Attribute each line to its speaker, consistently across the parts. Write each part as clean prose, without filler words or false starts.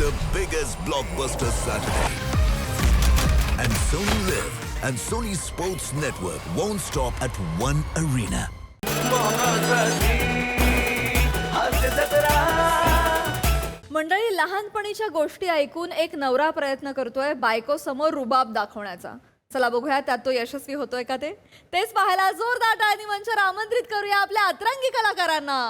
Speaker 1: the biggest blockbuster Saturday. And Sony Live and Sony Sports Network won't stop at one arena.
Speaker 2: मंडळी, लहानपणीच्या गोष्टी ऐकून एक नवरा प्रयत्न करतोय बायको समोर रुबाब दाखवण्याचा. चला बघूया त्यात तो यशस्वी होतोय का तेच पाहायला जोरदार टाळ्यांनी मंचावर आमंत्रित करूया आपल्या अतरंगी कलाकारांना.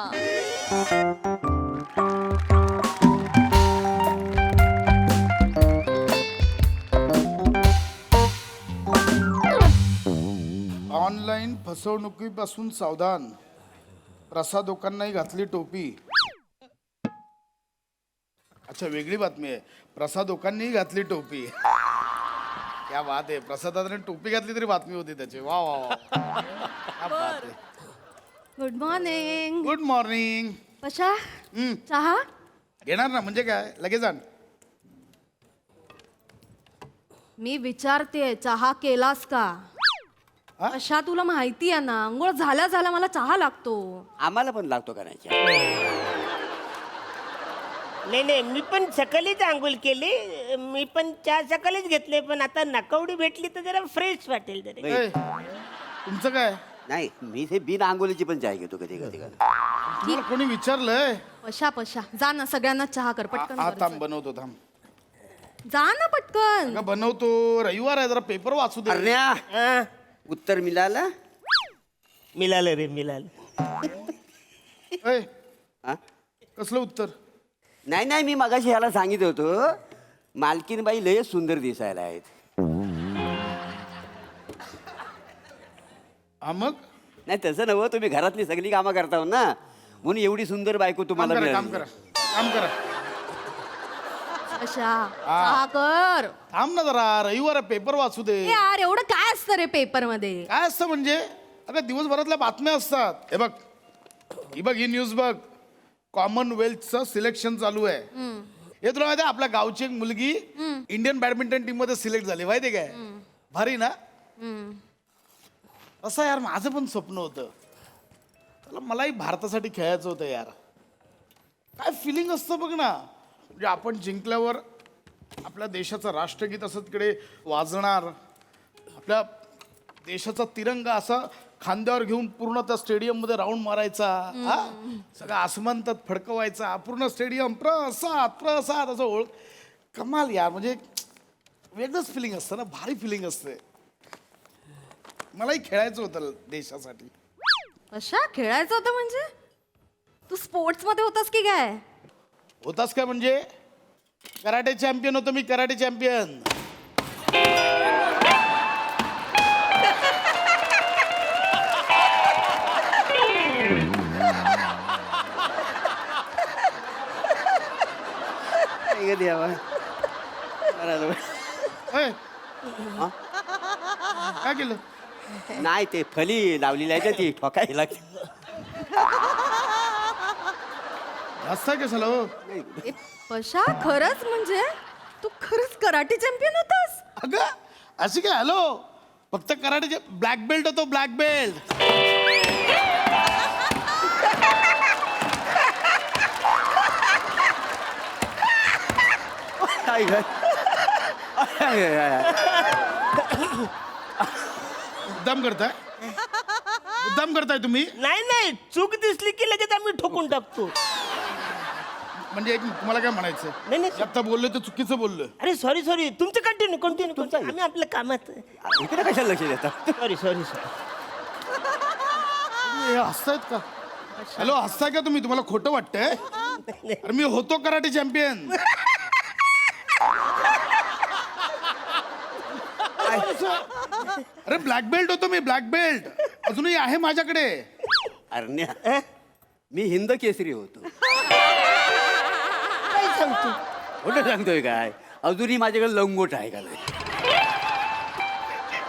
Speaker 3: ऑनलाईन फसवणुकीपासून सावधान, प्रसादोकांनाही घातली टोपी. अच्छा, वेगळी बातमी आहे. प्रसादोकांनीही घातली टोपी. क्या बात आहे. प्रसादाने टोपी घातली तरी बातमी होती त्याची. वा वा वा, क्या बात आहे.
Speaker 4: Good morning.
Speaker 3: Good morning.
Speaker 4: कशा चहा
Speaker 3: घेणार ना, म्हणजे काय लगेच आण.
Speaker 4: मी विचारते चहा केलास का?
Speaker 3: हा?
Speaker 4: अशा तुला माहिती आहे ना, अंघोळ झाल्या झाल्या मला चहा लागतो.
Speaker 5: आम्हाला पण लागतो करायच्या.
Speaker 6: नाही, मी पण सकाळीच आंघोळ केली. मी पण चहा सकाळीच घेतले, पण आता नकवडी भेटली तर जरा फ्रेश वाटेल जरा.
Speaker 3: ए, तुमचं काय?
Speaker 5: नाही, मी ते बिन आंघोळीची पण चाय घेतो कधी कधी.
Speaker 3: तुम्हाला कोणी विचारलंय?
Speaker 4: पशा जा ना, सगळ्यांना चहा कर पटकन.
Speaker 3: हा,
Speaker 4: कर.
Speaker 3: थांब बनवतो, थांब.
Speaker 4: जा ना पटकन.
Speaker 3: का बनवतो? रविवार आहे, जरा पेपर वाचू दे.
Speaker 5: अरण्या,
Speaker 6: हा,
Speaker 5: उत्तर मिळालं?
Speaker 6: मिळालं रे, मिळालं.
Speaker 3: ए,
Speaker 5: हा?
Speaker 3: कसलं उत्तर?
Speaker 5: नाही, मी मगाशी ह्याला सांगितलं होतं, मालकीनबाई लय सुंदर दिसायला आहेत.
Speaker 3: हा, मग
Speaker 5: नाही तसं नव्ह, तुम्ही घरातली सगळी कामं करता ना, म्हणून एवढी सुंदर बायको तुम्हाला
Speaker 3: काम करा,
Speaker 5: मिळाली.
Speaker 3: काम करा.
Speaker 4: पशा चहा कर.
Speaker 3: थांब ना जरा, रविवार आहे, पेपर वाचू दे.
Speaker 4: ए यार, एवढं काय असतं रे पेपर मध्ये?
Speaker 3: काय असतं म्हणजे? अगं दिवसभरातल्या बातम्या असतात. हे बघ, ही न्यूज बघ. कॉमनवेल्थचं सिलेक्शन चालू आहे. हे तुला माहिती आहे, आपल्या गावची एक मुलगी इंडियन बॅडमिंटन टीम मध्ये सिलेक्ट झाली, माहिती आहे काय? भारी ना? असं यार माझं पण स्वप्न होतं. मलाही भारतासाठी खेळायचं होतं यार. काय फिलिंग असतं बघ ना. म्हणजे आपण जिंकल्यावर आपल्या देशाचं राष्ट्रगीत असं तिकडे वाजणार, आपल्या देशाचा तिरंगा असा खांद्यावर घेऊन पूर्ण त्या स्टेडियम मध्ये राऊंड मारायचा. हा, सगळं आसमानात फडकवायचा, पूर्ण स्टेडियम प्रसाद असं ओळख. कमाल यार, म्हणजे वेगळंच फिलिंग असतं ना, भारी फिलिंग असते. मलाही खेळायचं होतं देशासाठी.
Speaker 4: पशा खेळायचं होतं म्हणजे? तू स्पोर्ट्स मध्ये होतास की काय?
Speaker 3: होतास काय म्हणजे? कराटे चॅम्पियन होतो मी, कराटे चॅम्पियन. काय केलं?
Speaker 5: नाही, ते फली लावलेली आहे ना, ती ठोकायला.
Speaker 3: हसताय कशाला हो?
Speaker 4: ए पशा, खरंच म्हणजे तू खरंच कराटे चॅम्पियन होतास?
Speaker 3: अगं अशी काय? हॅलो, फक्त कराटे ब्लॅक बेल्ट होतो, ब्लॅक बेल्ट. मुद्दाम करताय तुम्ही?
Speaker 6: नाही, चूक दिसली की लगेच आम्ही ठोकून टाकतो.
Speaker 3: म्हणजे तुम्हाला काय म्हणायचं?
Speaker 6: नाही.
Speaker 3: आता बोललो तर चुकीचं बोललो.
Speaker 6: अरे सॉरी, तुमचं कंटिन्यू. आम्ही आपल्या कामात.
Speaker 5: इकडे कशाला लक्ष देतात?
Speaker 6: सॉरी.
Speaker 3: हे हसतायत का? हॅलो, हसताय का तुम्ही? तुम्हाला खोटं वाटतंय? अरे मी होतो कराटे चॅम्पियन. अरे ब्लॅक बेल्ट होतो मी, ब्लॅक बेल्ट अजूनही आहे माझ्याकडे.
Speaker 5: अरण्या, मी हिंद केसरी होतो.
Speaker 6: काय सांगतो?
Speaker 5: खोटं सांगतोय काय? अजूनही माझ्याकडे लंगोट आहे का?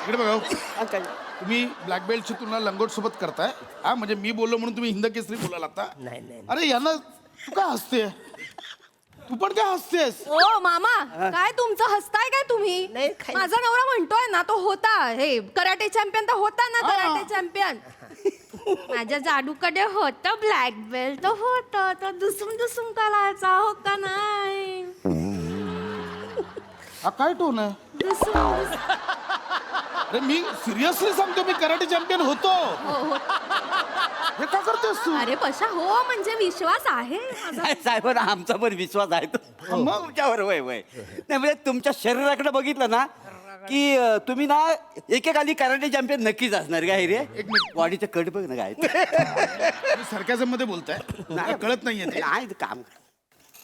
Speaker 3: इकडे बघा, तुम्ही ब्लॅक बेल्टची तुलना लंगोट सोबत करताय. हा, म्हणजे मी बोललो म्हणून तुम्ही हिंद केसरी बोलायला लागता?
Speaker 6: नाही.
Speaker 3: अरे यांना तू काय हसते? तू पण काय हसतेस?
Speaker 4: ओ मामा, काय तुमचं हसताय काय तुम्ही?
Speaker 6: नाही, काही-
Speaker 4: माझा नवरा म्हणतोय ना, तो होता हे कराटे चॅम्पियन, तर होता ना कराटे चॅम्पियन. माझ्या जादूकडे होतं ब्लॅक बेल्ट, होतं तो दुसून करायचा हो का नाही?
Speaker 3: हा काय टोन आहे? अरे मी सिरियसली सांगतो, मी कराटे चॅम्पियन होतो. हे का करतेस तू?
Speaker 4: अरे पशा हो म्हणजे विश्वास आहे माझा.
Speaker 5: नाही, साहेबांना आमचा पण विश्वास आहे तुमच्यावर. वय वय नाही म्हणजे तुमच्या शरीराकडे बघितलं ना की तुम्ही ना एकेकाली कराटे चॅम्पियन नक्कीच असणार काय रे. बॉडीचं कट बघ ना काय.
Speaker 3: तुम्ही sarcasm मध्ये बोलताय, मला कळत नाहीये ते.
Speaker 5: नाही ते काम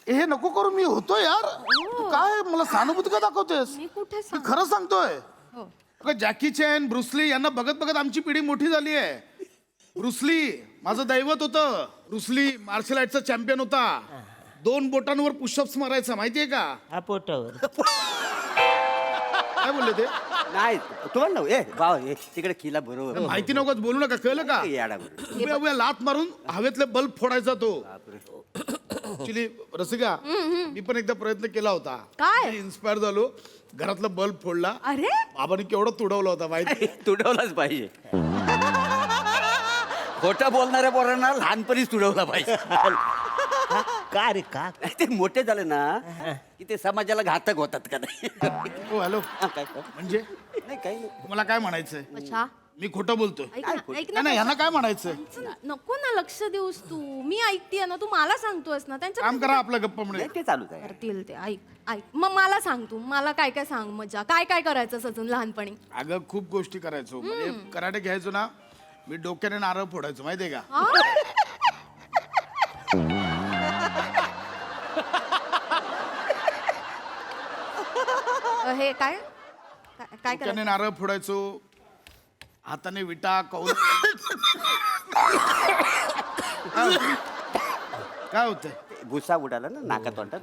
Speaker 3: हे नको करू, मी होतो यार. तू काय मला सहानुभूती का दाखवतेस?
Speaker 4: मी कुठे
Speaker 3: मी
Speaker 4: सांग
Speaker 3: खरं सांगतोय.
Speaker 4: हो.
Speaker 3: अगं, जॅकी चॅन, ब्रुसली यांना बघत बघत आमची पिढी मोठी झाली आहे. ब्रुसली माझं दैवत होतं. ब्रुसली मार्शल आर्टचा चॅम्पियन होता. 2 बोटांवर पुशअप्स मारायचा, माहितीये का?
Speaker 6: हा पोटावर.
Speaker 3: काय बोलले ते?
Speaker 5: नाही तुम्हाला ए भाव हे तिकडे किला बरोबर
Speaker 3: माहिती नव्हतं, बोलू नका, कळलं का?
Speaker 5: याडा बरोबर.
Speaker 3: उभ्या उभ्या लात मारून हवेतले बल्ब फोडायचा तो. ऍक्च्युली रसिका, मी पण एकदा प्रयत्न केला होता.
Speaker 4: काय?
Speaker 3: इन्स्पायर झालो, घरातला बल्ब फोडला.
Speaker 4: अरे
Speaker 3: बाबांनी केवढा तुडवला होता माहिती?
Speaker 5: तुडवलाच पाहिजे. खोटं बोलणाऱ्या पोरांना लहानपणीच तुडवला पाहिजे.
Speaker 6: का रे का?
Speaker 5: ते मोठे झाले ना की ते समाजाला घातक होतात का नाही.
Speaker 3: हो हॅलो,
Speaker 5: काय
Speaker 3: म्हणजे
Speaker 5: नाही काही नाही.
Speaker 3: तुम्हाला काय म्हणायचंय?
Speaker 4: पशा
Speaker 3: मी खोटं बोलतोय?
Speaker 4: ऐक ना ऐक ना
Speaker 3: नाही ह्यांना काय म्हणायचंय?
Speaker 4: नको ना लक्ष देऊस तू. मी ऐकतेय ना, तू मला सांगतोयस ना. त्यांच्या
Speaker 3: काम करा आपलं गप्पा म्हणे.
Speaker 5: नाही, ते चालूच आहे.
Speaker 4: करतील ते. ऐक ऐक मग मला सांग तू. मला काय काय सांग मजा. काय काय करायचं सजून लहानपणी.
Speaker 3: अगं खूप गोष्टी करायचो. म्हणजे कराटे घ्यायचो ना, मी डोक्याने नारळ फोडायचो, माहितीये का?
Speaker 4: हा? हे काय काय काय
Speaker 3: डोक्याने
Speaker 4: करायचं?
Speaker 3: नारळ फोडायचो, हाताने विटा कौल. काय होतंय?
Speaker 5: भुसा उडाला ना नाका तोंडात.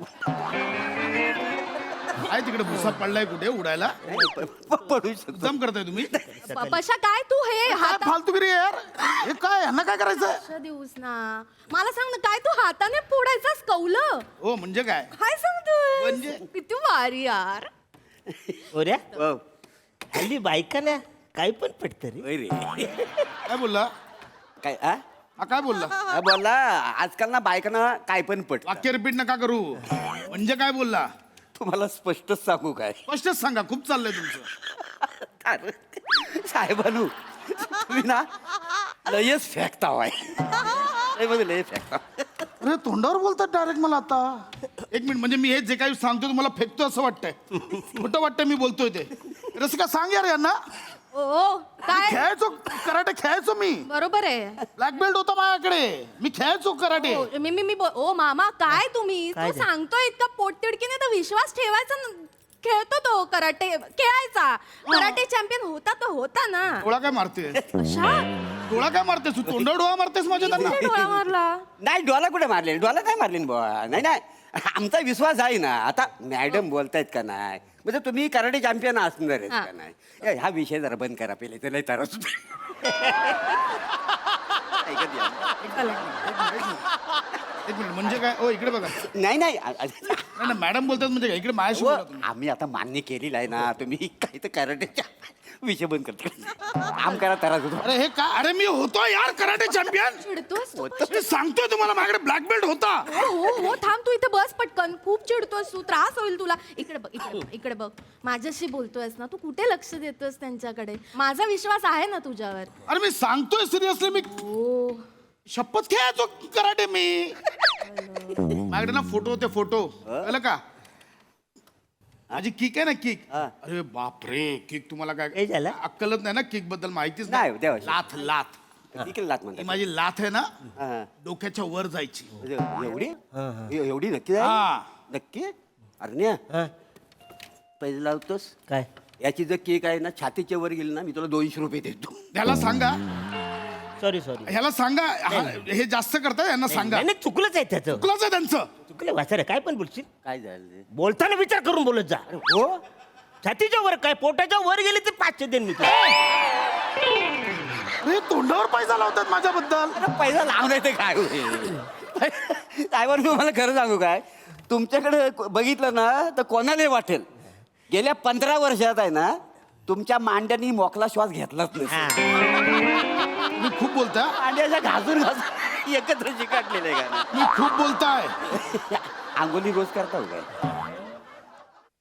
Speaker 3: काय तिकडे भुसा पडलाय कुठे उडायला?
Speaker 5: पडू शकतो.
Speaker 3: जम करताय तुम्ही?
Speaker 4: पशा काय तू हे
Speaker 3: काय
Speaker 4: हात
Speaker 3: फालतूगिरी आहे यार? हे काय, ह्यांना काय करायचंय?
Speaker 4: लक्ष देऊस ना. मला सांग ना, काय तू हाताने फोडायचास कौलं?
Speaker 3: हो म्हणजे काय?
Speaker 4: काय सांगतोय
Speaker 3: म्हणजे?
Speaker 4: किती भारी यार.
Speaker 6: ओऱ्या
Speaker 5: हो.
Speaker 6: हल्ली बायकांना काय पण पडतं रे.
Speaker 5: होय रे.
Speaker 3: काय बोलला?
Speaker 5: काय आ?
Speaker 3: हा काय बोलला?
Speaker 5: हा, बोलला आजकाल ना बायकांना काय पण पट.
Speaker 3: वाक्य रिपीट नका करू. म्हणजे काय बोलला?
Speaker 5: तुम्हाला स्पष्टच सांगू काय
Speaker 3: स्पष्टच सांगा, खूप चाललंय तुमचं.
Speaker 5: अरे, साहेबानू तुम्ही ना लयच फेकतावाय. लय फेकता.
Speaker 3: अरे तोंडावर बोलतात डायरेक्ट मला आता. एक मिनिट, म्हणजे मी हे जे काही सांगतो तुम्हाला फेकतो असं वाटतंय? खोटं वाटतंय मी बोलतोय ते? रसिका सांग यार यांना.
Speaker 4: ओ काय
Speaker 3: खेळायचो, कराटे खेळायचो मी.
Speaker 4: बरोबर आहे.
Speaker 3: ब्लॅक बेल्ट होता माझ्याकडे, मी खेळायचो कराटे.
Speaker 4: ओ, मी ओ मामा काय तुम्ही
Speaker 6: काय
Speaker 4: तू
Speaker 6: ते?
Speaker 4: सांगतोय इतका पोटतिडकीने तर विश्वास ठेवायचा खेळतो तो कराटे खेळायचा. कराटे चॅम्पियन होता तो होता ना.
Speaker 3: डोळा काय मारते?
Speaker 4: अशा
Speaker 3: डोळा काय मारतेस तू? तोंडावर डोळा मारतेस माझ्या त्यांना?
Speaker 4: किती डोळा मारला.
Speaker 5: नाही डोला कुठे मारले, डोला काय मारले बुवा. नाही नाही आमचा विश्वास आहे ना. आता मॅडम बोलतायत का नाही, म्हणजे तुम्ही कराटे चॅम्पियन असणार आहेत का नाही. हा विषय जरा बंद करा पहिले, तर लय त्रास होतो. ऐकत या.
Speaker 3: एक मिनिट, म्हणजे काय? ओ इकडे बघा.
Speaker 5: नाही नाही
Speaker 3: नाही नाही, मॅडम बोलतात म्हणजे काय? इकडे माझ्याशी बोला तुम्ही.
Speaker 5: आम्ही आता मान्य केलेलं आहे ना. तुम्ही काही तर कराटेच्या विषय बंद करता. काम करा त्रास होतो.
Speaker 3: अरे हे काय? अरे मी होतो यार कराटे चॅम्पियन.
Speaker 4: चिडतोस तू?
Speaker 3: मी सांगतोय तुम्हाला, माझ्याकडे ब्लॅक बेल्ट होता.
Speaker 4: हो थांब तू इथे बस पटकन. खूप चिडतोस तू, त्रास होईल तुला. इकडे बघ इकडे बघ. माझ्याशी बोलतोयस ना तू, कुठे लक्ष देतोस त्यांच्याकडे. माझा विश्वास आहे ना तुझ्यावर.
Speaker 3: अरे मी सांगतोय सिरियसली, मी
Speaker 4: ओ
Speaker 3: शपथ खेळायचो कराटे मी. माझ्याकडे ना फोटो होते, फोटो. कळलं का? माझी किक आहे ना, किक. अरे बापरे, किक तुम्हाला
Speaker 6: काय
Speaker 3: काय
Speaker 6: झालं?
Speaker 3: अक्कलच नाही ना किक बद्दल, माहितीच
Speaker 5: नाही,
Speaker 3: नाही.
Speaker 5: देवाची.
Speaker 3: लाथ लाथ
Speaker 5: इकडे लात
Speaker 3: ही
Speaker 5: म्हणतात.
Speaker 3: माझी लाथ आहे ना,
Speaker 5: हा.
Speaker 3: डोक्याच्या वर जायची.
Speaker 5: एवढी एवढी नक्की आहे?
Speaker 3: हा.
Speaker 5: नक्की अरे
Speaker 6: हा,
Speaker 5: पैसे लावतोस.
Speaker 6: काय
Speaker 5: याची जर केक आहे ना छातीच्या वर गेली ना, मी तुला 200 रुपये देतो.
Speaker 3: ह्याला सांगा,
Speaker 6: सॉरी
Speaker 3: ह्याला सांगा, हे जास्त करताय, यांना सांगा.
Speaker 6: नाही चुकलंच आहे त्याचं.
Speaker 3: चुकलंच आहे त्यांचं.
Speaker 6: चुकलं वाचारे, काय पण बोलशील.
Speaker 5: काय झालं?
Speaker 6: बोलताना विचार करून बोलत जा.
Speaker 5: हो
Speaker 6: छातीच्या वर काय, पोटाच्या वर गेले ते 500 देईन मी तुला.
Speaker 3: अरे तोंडावर पैसा लावतात माझ्याबद्दल.
Speaker 5: अरे पैसा लावून येते काय होईल. साहेबांनी तुम्हाला खरं सांगू काय, तुमच्याकडे बघितलं ना तर कोणालाही वाटेल गेल्या 15 वर्षात आहे ना तुमच्या मांड्यांनी मोकला श्वास घेतलाच नाही.
Speaker 6: हा.
Speaker 3: मी खूप बोलताय,
Speaker 5: मांड्याच्या घासून घासून एकत्र चिकाटलेले का
Speaker 3: मी खूप बोलताय.
Speaker 5: अंगोली रोज करता हो काय?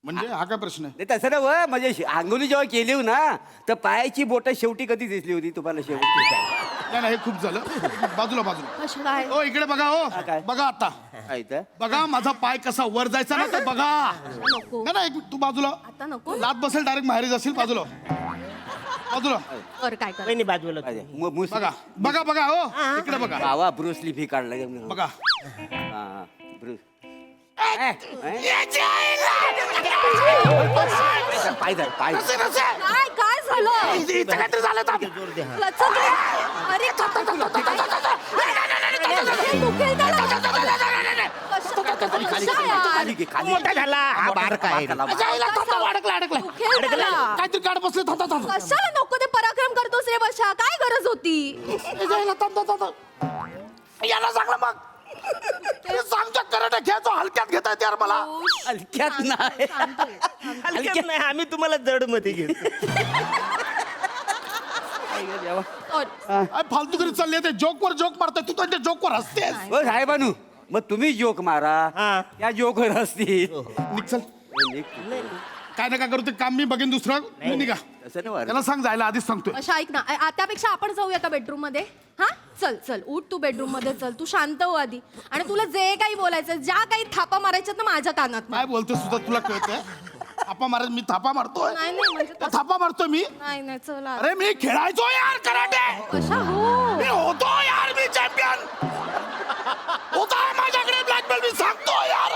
Speaker 3: म्हणजे हा काय प्रश्न आहे?
Speaker 5: नाही तसं ना व म्हणजे अंगोली जेव्हा केली हो ना तर पायाची बोटं शेवटी कधी दिसली होती तुम्हाला शेवटी?
Speaker 3: नाही नाही, हे खूप झालं. बाजूला बाजूला.
Speaker 4: कशा काय
Speaker 3: ओ इकडे बघा हो.
Speaker 5: काय?
Speaker 3: बघा आता.
Speaker 5: काय तर?
Speaker 3: बघा माझा पाय कसा वर जायचा ना तर बघा.
Speaker 4: नको
Speaker 3: नाही नाही, तू बाजूला.
Speaker 4: आता नको
Speaker 3: लात बसेल डायरेक्ट माहेरी जाशील. बाजूला बाजूला.
Speaker 4: कर काय कर
Speaker 6: वहिनी बाजूला
Speaker 5: काय ते? मुस-
Speaker 3: बघा बघा बघा हो इकडे बघा.
Speaker 5: बावा ब्रुसली फी काढला का?
Speaker 3: बघा
Speaker 5: हा, ब्रुस. पाय धर, पाय धर.
Speaker 4: काय काय झालं
Speaker 3: काहीतरी झालं तर.
Speaker 4: लचकलं. अरे हे दुखेल त्याला. कशा यार?
Speaker 5: खाली घे, खाली.
Speaker 6: मोठा झाला हा बार काय
Speaker 5: त्याला-
Speaker 3: अडकला.
Speaker 4: दुखेल त्याला.
Speaker 3: काहीतरी गाड बसले.
Speaker 4: कशाला नको ते पराक्रम करतोस रे बशा? काय गरज होती?
Speaker 3: याला सांगलं मग. सांगच्या कराटे खेळतो हलक्यात घेता येते यार मला.
Speaker 5: हलक्यात नाही.
Speaker 4: शांत हो, शांत हो.
Speaker 6: हलक्यात नाही आम्ही तुम्हाला जड मध्ये घेतो.
Speaker 4: Sorry.
Speaker 3: फालतू घरी चालले ते जोक वर जोक मारताय. तू त्यांच्या जोक वर हसतेस.
Speaker 5: हो साहेबानू मग तुम्ही जोक मारा
Speaker 6: हा.
Speaker 5: या जोकवर असतील.
Speaker 3: निघ काय नका करू ते काम मी बघेन दुसरं. मी निघा.
Speaker 5: असं नाही वाटत.
Speaker 3: त्याला सांग जायला आधीच सांगतोय.
Speaker 4: अशा ऐक ना त्यापेक्षा आपण जाऊया का बेडरूम मध्ये? हा चल चल उठ तू बेडरूम मध्ये चल. तू शांत हो आधी आणि तुला जे काही बोलायचं ज्या काही थापा मारायच्यात ना माझ्या कानात मार.
Speaker 3: काय बोलतोय सुद्धा तुला कळतंय? थापा मारत मी थापा मारतोय.
Speaker 4: नाही नाही म्हणजे
Speaker 3: तो थापा मारतोय मी.
Speaker 4: नाही नाही चल आ-
Speaker 3: अरे मी खेळायचो यार कराटे.
Speaker 4: कशा हो
Speaker 3: मी होतो यार मी चॅम्पियन होता माझ्याकडे ब्लॅक बेल्ट. मी सांगतो यार.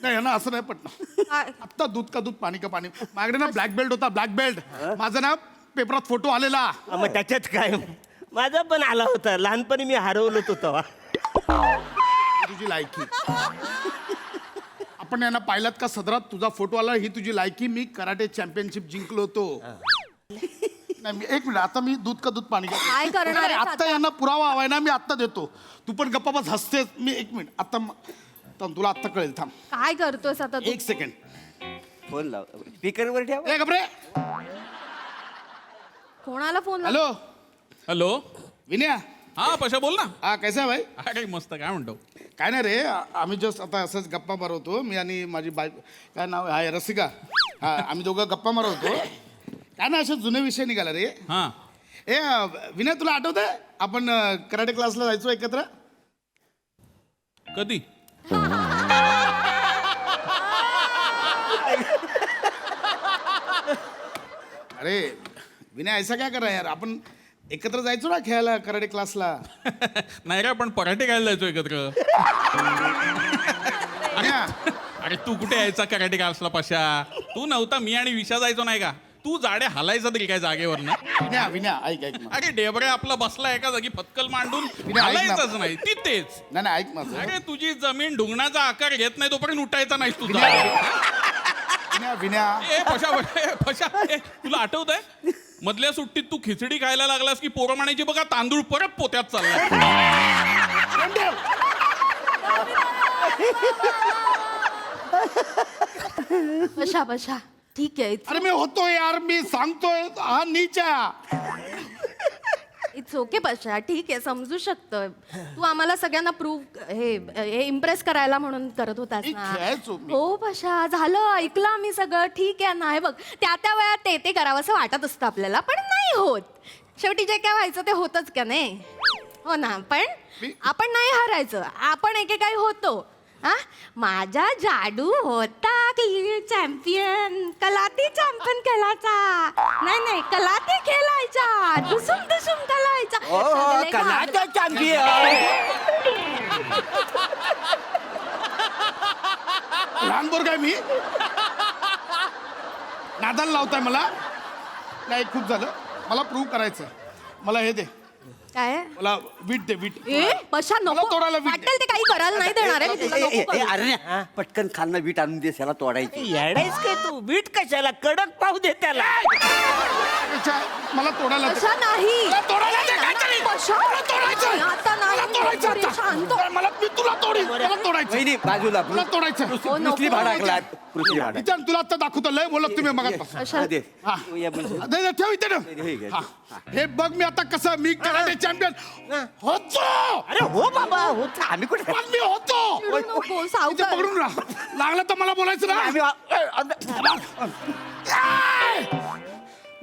Speaker 3: नाही ना असं नाही पटणार.
Speaker 4: काय?
Speaker 3: आत्ता दूध का दूध पाणी का पाणी. माझ्याकडे ना ब्लॅक बेल्ट होता. ब्लॅक बेल्ट माझा ना पेपरात फोटो आलेला.
Speaker 6: मग त्याच्यात काय माझा पण आला होता लहानपणी मी हरवलो होतो तेव्हा.
Speaker 3: तुझी लायकी. आपण यांना पाहिलात का सदरात तुझा फोटो आला. ही तुझी लायकी. मी कराटे चॅम्पियनशिप जिंकलो होतो. नाही मी एक मिनिट. आता मी दूध का दूध पाणी का
Speaker 4: काय करणार आहेस
Speaker 3: आता
Speaker 4: आता?
Speaker 3: यांना पुरावा हवाय ना. मी आत्ता देतो. तू पण गप्पा बस हसतेस. मी एक मिनिट आता थांब, तुला आत्ता कळेल. थांब
Speaker 4: काय करतोस आता तू?
Speaker 3: एक सेकंड.
Speaker 5: फोन लाव स्पीकरवर ठेव.
Speaker 3: ए गपरे.
Speaker 4: कोणाला फोन
Speaker 3: हॅलो
Speaker 7: हॅलो.
Speaker 3: विनया.
Speaker 7: हा पशा बोल ना.
Speaker 3: हा कैसा आहे भाई?
Speaker 7: काय मस्त. काय म्हणतो?
Speaker 3: काय नाही रे. आम्ही जस्ट आता असंच गप्पा मारवतो. मी आणि माझी बायको. काय नाव आहे? हाय रसिका. हा आम्ही दोघं गप्पा मारवतो. काय ना असे जुने विषय निघाला रे.
Speaker 7: हा
Speaker 3: ए विनय तुला आठवतंय आपण कराटे क्लासला जायचो एकत्र?
Speaker 7: कधी?
Speaker 3: अरे विनय ऐसा क्या कर रहा है यार. आपण एकत्र जायचो ना खेळायला कराटे क्लासला.
Speaker 7: नाही रे आपण पराठे खायला जायचो एकत्र.
Speaker 3: विनया,
Speaker 7: अरे तू कुठे यायचा कराटे क्लासला पशा? तू नव्हता. मी आणि विशा जायचो नाही का? तू जाडे हलायचा तरी काय जागेवर ना?
Speaker 3: विनया विनया ऐक ऐक ना.
Speaker 7: अरे डेबरे आपला बसला एका जागी फतकल मांडून
Speaker 3: विनय, ऐक ना.
Speaker 7: हलायचंच नाही तिथेच.
Speaker 3: नाही नाही ऐक माझं.
Speaker 7: अरे तुझी जमीन ढुंगणाचा आकार घेत नाही तोपर्यंत उठायचा नाहीस तुझा.
Speaker 3: विनया विनया
Speaker 7: ए पशा तुला आठवत आहे मधल्या सुट्टीत तू खिचडी खायला लागलास की पोरं म्हणायची बघा तांदूळ परत पोत्यात चालला.
Speaker 4: बशा बशा ठीक आहे
Speaker 3: अरे मी होतो यार. मी सांगतोय हा नीचा.
Speaker 4: इट्स ओके बशा ठीक आहे समजू शकतं. तू आम्हाला सगळ्यांना प्रूव्ह हे इम्प्रेस करायला म्हणून करत होतास
Speaker 3: मी
Speaker 4: ना.
Speaker 3: खेळायचो मी.
Speaker 4: हो बशा झालं ऐकलं आम्ही सगळं ठीक आहे ना. हे बघ त्या वेळात ते करावं असं वाटत असतं आपल्याला पण नाही होत. शेवटी जे काय व्हायचं ते होतच का नाही. हो ना पण आपण नाही हारायचं. आपण एकेकाळी होतो. हा माझा जादू होता चॅम्पियन कलाती चॅम्पियन खेळायचा. नाही कलाती खेळायचा. दुसुम दुसुम खेळायचा.
Speaker 5: ओ कलाचा चॅम्पियन.
Speaker 3: लहान बोर काय मी नादाला लावताय मला. नाही खूप झालं. मला प्रूव्ह करायचं. मला हे दे.
Speaker 4: काय
Speaker 3: मला वीट दे वीट.
Speaker 4: ए बशा
Speaker 3: मला
Speaker 4: नको
Speaker 3: तोडायला वीट
Speaker 4: वाटेल ते काही करायला नाही देणार आहे मी तुला. नको करू.
Speaker 5: अरे पटकन खालना वीट आणून दे त्याला तोडायची.
Speaker 6: येडायस काय तू? बीट कशाला? कडक पाहू दे त्याला.
Speaker 3: मला तोडायला दे.
Speaker 4: बशा नाही
Speaker 3: मला तोडायला दे काहीतरी.
Speaker 4: बशा
Speaker 3: मला तोडायचं.
Speaker 4: आता नाही.
Speaker 3: मला तोडायचं
Speaker 4: अरे, शांत
Speaker 3: आता. मला मी तुला तोडीन. मला तोडायचं.
Speaker 5: वहिनी बाजूला
Speaker 3: मला तोडायचं.
Speaker 4: हो, नको.
Speaker 5: पृथ्वी भाडाकला. पृथ्वी भाडा.
Speaker 3: इथं तुला आता दाखवतो. लय बोलत तुम्ही मग
Speaker 4: बशा
Speaker 5: दे.
Speaker 3: हा.
Speaker 5: या म्हणजे.
Speaker 3: दे, दे, ठेव इथे
Speaker 5: हे घे.
Speaker 3: ठेव. हा. हे बघ मी आता कसं मी कराटे चॅम्पियन होतो.
Speaker 5: अरे हो बाबा हो आम्ही कुठे
Speaker 3: पण मी होतो
Speaker 4: चिडू नको
Speaker 3: इथे
Speaker 4: सावकार
Speaker 3: पकडून राहा लागलं तर मला बोलायचं ना
Speaker 5: आम्ही
Speaker 3: ए!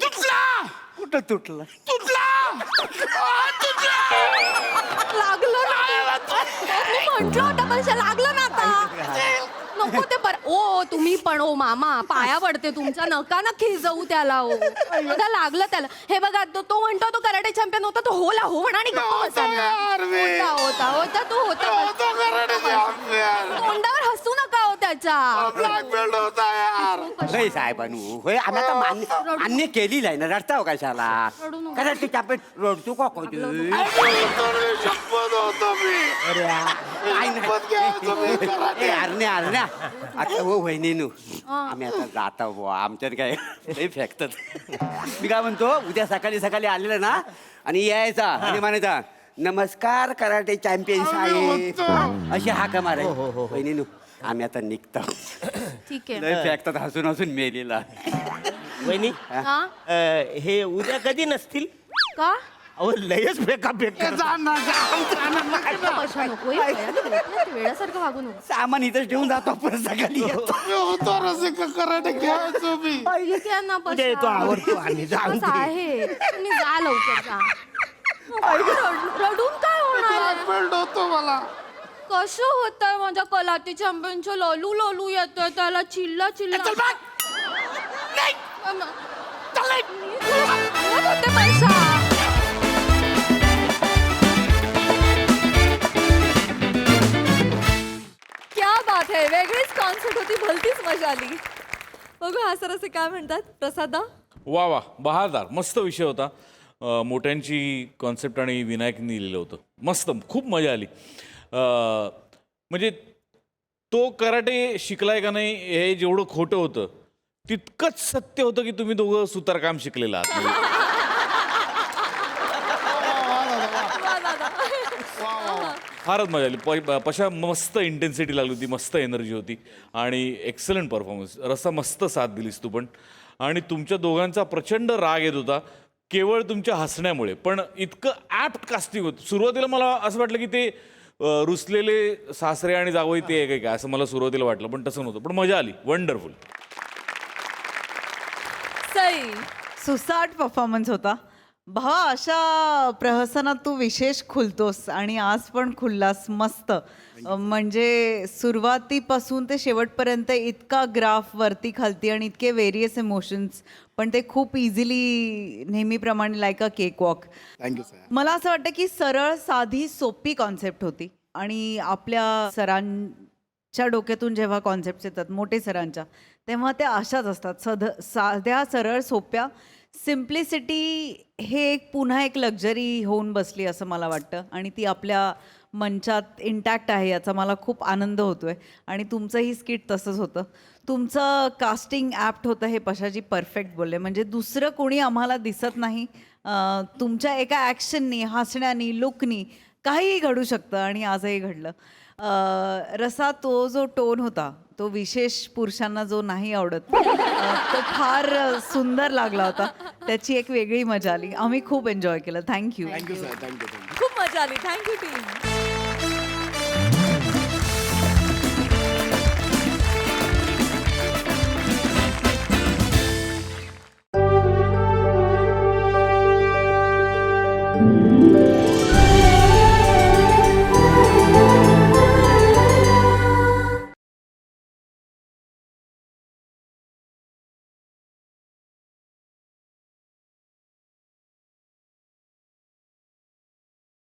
Speaker 3: तुटला
Speaker 5: कुठं तुटलं
Speaker 3: तुटला
Speaker 4: लागलं ना मी म्हंटल होतं पण लागलं ना आता नको ते ओ तुम्ही पण ओ मामा पाया पडते तुमच्या नका ना खिजवू त्याला ओ आता लागलं त्याला हे बघा तो म्हणतो तो कराटे चॅम्पियन होता तो होला हो म्हणा आणि गप्प बसा ना.
Speaker 3: यार मी.
Speaker 4: होता तो होता तोंडावर हसू नका हो त्याच्या
Speaker 3: ब्लॅक बेल्ट होता यार
Speaker 5: होय साहेबानू होय आम्ही आता मान्य केलेलं आहे ना रडता हो कशाला
Speaker 4: रडू नको.
Speaker 5: कारण ते आपण रडतो का
Speaker 3: शपथ होतो मी शपथ घ्यायचो मी कराटे.
Speaker 5: अरण्या आता हो वहिनीनू आम्ही आता जाता बुवा आमच्यात काय लई फेकतात मी काय म्हणतो उद्या सकाळी सकाळी आलेलं ना आणि यायचा आणि म्हणायचा नमस्कार कराटे चॅम्पियन साहेब अशी हाका मारायची वहिनीनू आम्ही आता निघतो
Speaker 4: ठीक आहे
Speaker 5: लई फेकतात हसून हसून मेलेला
Speaker 6: वहिनी
Speaker 4: हा
Speaker 6: हे उद्या कधी नसतील
Speaker 4: का
Speaker 6: अहो लयच बेका बेकार
Speaker 3: जा ना, जा ना.
Speaker 4: पैसा नको हे वेळासारखं वागू नको
Speaker 5: सामान इथंच ठेवून जातो आपण सकाळी येतो.
Speaker 3: मी होतो रसिका कराटे खेळायचो मी
Speaker 4: ठीक आहे ना
Speaker 6: उद्या येतो आवडतो आम्ही जाऊ
Speaker 4: बस आहे तुम्ही जा लवकर जा रडून काय होणार
Speaker 3: ब्लॅक बेल्ट होतो मला
Speaker 4: कसं होतंय माझ्या कलाटी चॅम्पियनचं ललू ललू येतोय त्याला चिल्ला चिल्ला
Speaker 3: चल बाग. नाही. चल नाही.
Speaker 4: होते पैसा
Speaker 2: क्या बात है वेगळीच कॉन्सर्ट होती भलतीच मजा आली बघू हा सर असे काय म्हणतात प्रसादा
Speaker 8: वा वा बहारदार मस्त विषय होता मोठ्यांची कॉन्सेप्ट आणि विनायकनी लिहिलं होतं मस्त खूप मजा आली म्हणजे तो कराटे शिकलाय का नाही हे जेवढं खोटं होतं तितकंच सत्य होतं की तुम्ही दोघं सुतारकाम शिकलेलं आहात फारच मजा आली पशा मस्त इंटेन्सिटी लागली होती मस्त एनर्जी होती आणि एक्सलंट परफॉर्मन्स रस्ता मस्त साथ दिलीस तू पण आणि तुमच्या दोघांचा प्रचंड राग येत होता केवळ तुमच्या हसण्यामुळे पण इतकं ॲप्ट कास्टिंग होतं सुरुवातीला मला असं वाटलं की ते रुसलेले सासरे आणि जावई ते आहे काय असं मला सुरुवातीला वाटलं पण तसं नव्हतं पण मजा आली वंडरफुल
Speaker 2: सई
Speaker 9: सुसाट परफॉर्मन्स होता भा अशा प्रहसनात तू विशेष खुलतोस आणि आज पण खुललास मस्त म्हणजे सुरुवातीपासून ते शेवटपर्यंत इतका ग्राफ वरती खालती आणि इतके वेरियस इमोशन्स पण ते खूप इझिली नेहमीप्रमाणे like a cake walk
Speaker 3: thank you sir
Speaker 9: मला असं वाटतं की सरळ साधी सोपी कॉन्सेप्ट होती आणि आपल्या सरांच्या डोक्यातून जेव्हा कॉन्सेप्ट येतात मोठे सरांच्या तेव्हा त्या अशाच असतात साध्या सरळ सोप्या सिम्प्लिसिटी हे एक पुन्हा एक लक्झरी होऊन बसली असं मला वाटतं आणि ती आपल्या मंचात इंटॅक्ट आहे याचा मला खूप आनंद होतोय आणि तुमचंही स्किट तसंच होतं तुमचं कास्टिंग ॲप्ट होतं हे पशाजी परफेक्ट बोलले म्हणजे दुसरं कोणी आम्हाला दिसत नाही तुमच्या एका ॲक्शननी हसण्यानी लुकनी काहीही घडू शकतं आणि आजही घडलं रसा तो जो टोन होता तो विशेष पुरुषांना जो नाही आवडत तो फार सुंदर लागला होता त्याची एक वेगळी मजा आली आम्ही खूप एन्जॉय केलं थँक्यू
Speaker 3: थँक्यू सर थँक्यू
Speaker 2: खूप मजा आली थँक्यू टीम